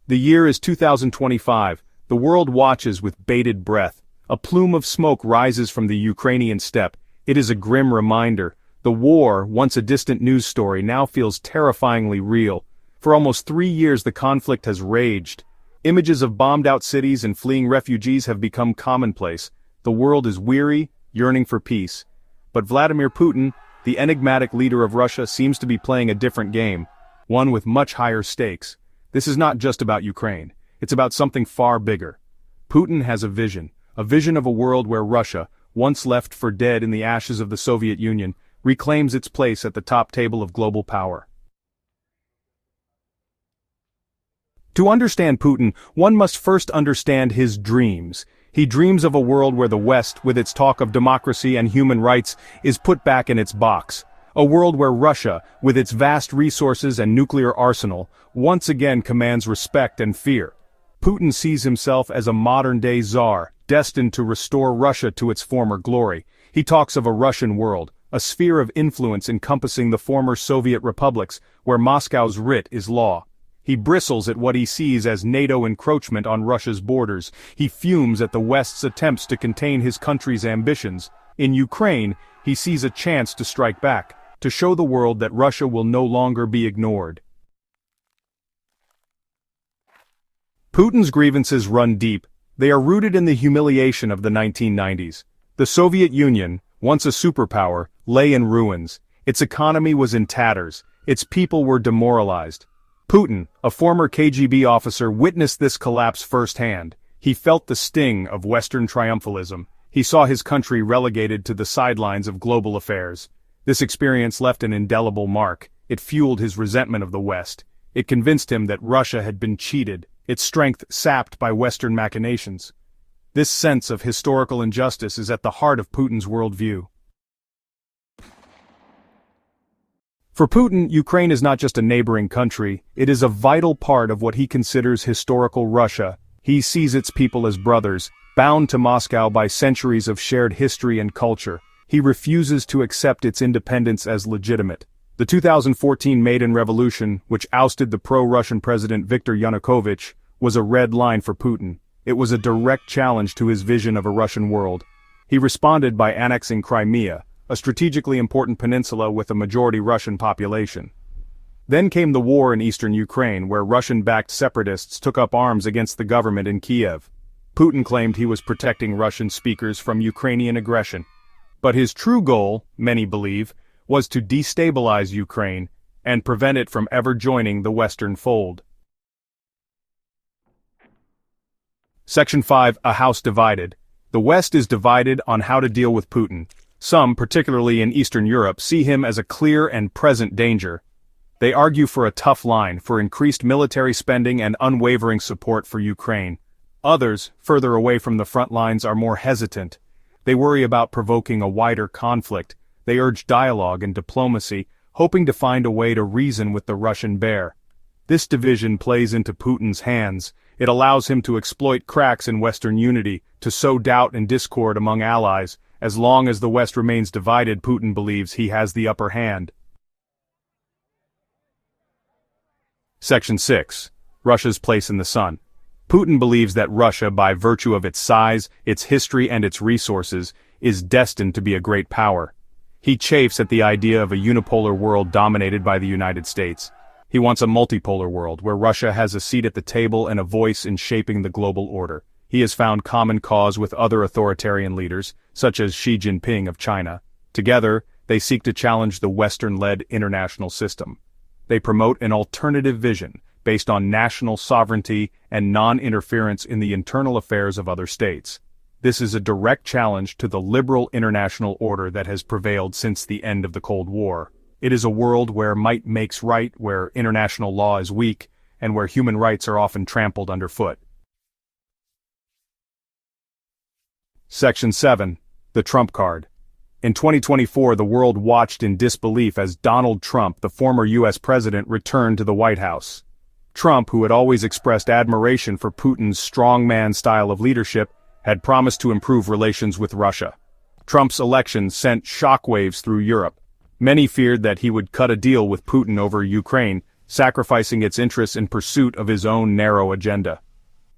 The year is 2025. The world watches with bated breath. A plume of smoke rises from the Ukrainian steppe. It is a grim reminder. The war, once a distant news story, now feels terrifyingly real. For almost 3 years the conflict has raged. Images of bombed-out cities and fleeing refugees have become commonplace. The world is weary, yearning for peace. But Vladimir Putin, the enigmatic leader of Russia, seems to be playing a different game, one with much higher stakes. This is not just about Ukraine. It's about something far bigger. Putin has a vision of a world where Russia, once left for dead in the ashes of the Soviet Union, reclaims its place at the top table of global power. To understand Putin, one must first understand his dreams. He dreams of a world where the West, with its talk of democracy and human rights, is put back in its box. A world where Russia, with its vast resources and nuclear arsenal, once again commands respect and fear. Putin sees himself as a modern-day czar, destined to restore Russia to its former glory. He talks of a Russian world, a sphere of influence encompassing the former Soviet republics, where Moscow's writ is law. He bristles at what he sees as NATO encroachment on Russia's borders. He fumes at the West's attempts to contain his country's ambitions. In Ukraine, he sees a chance to strike back, to show the world that Russia will no longer be ignored. Putin's grievances run deep. They are rooted in the humiliation of the 1990s. The Soviet Union, once a superpower, lay in ruins. Its economy was in tatters. Its people were demoralized. Putin, a former KGB officer, witnessed this collapse firsthand. He felt the sting of Western triumphalism. He saw his country relegated to the sidelines of global affairs. This experience left an indelible mark. It fueled his resentment of the West. It convinced him that Russia had been cheated, its strength sapped by Western machinations. This sense of historical injustice is at the heart of Putin's worldview. For Putin, Ukraine is not just a neighboring country, it is a vital part of what he considers historical Russia. He sees its people as brothers, bound to Moscow by centuries of shared history and culture. He refuses to accept its independence as legitimate. The 2014 Maidan Revolution, which ousted the pro-Russian president Viktor Yanukovych, was a red line for Putin. It was a direct challenge to his vision of a Russian world. He responded by annexing Crimea, a strategically important peninsula with a majority Russian population. Then came the war in eastern Ukraine, where Russian-backed separatists took up arms against the government in Kiev. Putin claimed he was protecting Russian speakers from Ukrainian aggression. But his true goal, many believe, was to destabilize Ukraine and prevent it from ever joining the Western fold. Section 5. A House Divided. The West is divided on how to deal with Putin. Some, particularly in Eastern Europe, see him as a clear and present danger. They argue for a tough line, for increased military spending and unwavering support for Ukraine. Others, further away from the front lines, are more hesitant. They worry about provoking a wider conflict. They urge dialogue and diplomacy, hoping to find a way to reason with the Russian bear. This division plays into Putin's hands. It allows him to exploit cracks in Western unity, to sow doubt and discord among allies. As long as the West remains divided, Putin believes he has the upper hand. Section 6. Russia's place in the sun. Putin believes that Russia, by virtue of its size, its history and its resources, is destined to be a great power. He chafes at the idea of a unipolar world dominated by the United States. He wants a multipolar world, where Russia has a seat at the table and a voice in shaping the global order. He has found common cause with other authoritarian leaders, such as Xi Jinping of China. Together, they seek to challenge the Western-led international system. They promote an alternative vision, based on national sovereignty and non-interference in the internal affairs of other states. This is a direct challenge to the liberal international order that has prevailed since the end of the Cold War. It is a world where might makes right, where international law is weak, and where human rights are often trampled underfoot. Section 7. The Trump Card. In 2024, the world watched in disbelief as Donald Trump, the former U.S. president, returned to the White House. Trump, who had always expressed admiration for Putin's strongman style of leadership, had promised to improve relations with Russia. Trump's election sent shockwaves through Europe. Many feared that he would cut a deal with Putin over Ukraine, sacrificing its interests in pursuit of his own narrow agenda.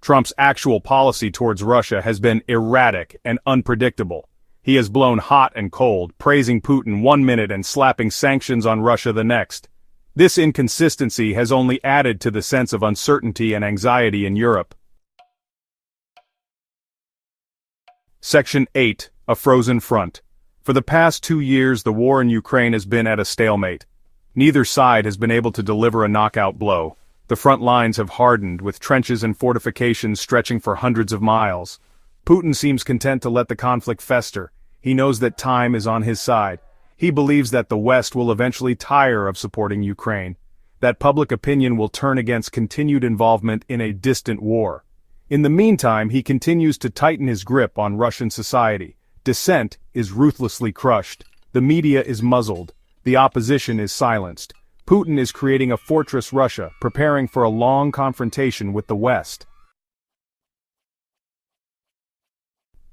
Trump's actual policy towards Russia has been erratic and unpredictable. He has blown hot and cold, praising Putin one minute and slapping sanctions on Russia the next. This inconsistency has only added to the sense of uncertainty and anxiety in Europe. Section 8. A frozen front. For the past 2 years, the war in Ukraine has been at a stalemate. Neither side has been able to deliver a knockout blow. The front lines have hardened, with trenches and fortifications stretching for hundreds of miles. Putin seems content to let the conflict fester. He knows that time is on his side. He believes that the West will eventually tire of supporting Ukraine, that public opinion will turn against continued involvement in a distant war. In the meantime, he continues to tighten his grip on Russian society. Dissent is ruthlessly crushed. The media is muzzled. The opposition is silenced. Putin is creating a fortress Russia, preparing for a long confrontation with the West.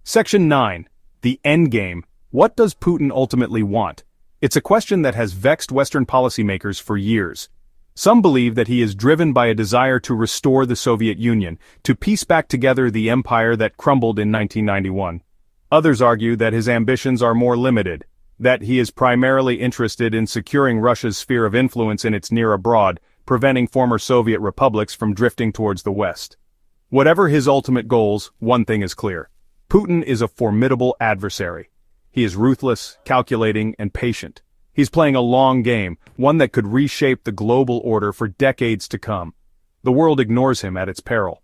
Section 9. The Endgame. What does Putin ultimately want? It's a question that has vexed Western policymakers for years. Some believe that he is driven by a desire to restore the Soviet Union, to piece back together the empire that crumbled in 1991. Others argue that his ambitions are more limited, that he is primarily interested in securing Russia's sphere of influence in its near abroad, preventing former Soviet republics from drifting towards the West. Whatever his ultimate goals, one thing is clear. Putin is a formidable adversary. He is ruthless, calculating, and patient. He's playing a long game, one that could reshape the global order for decades to come. The world ignores him at its peril.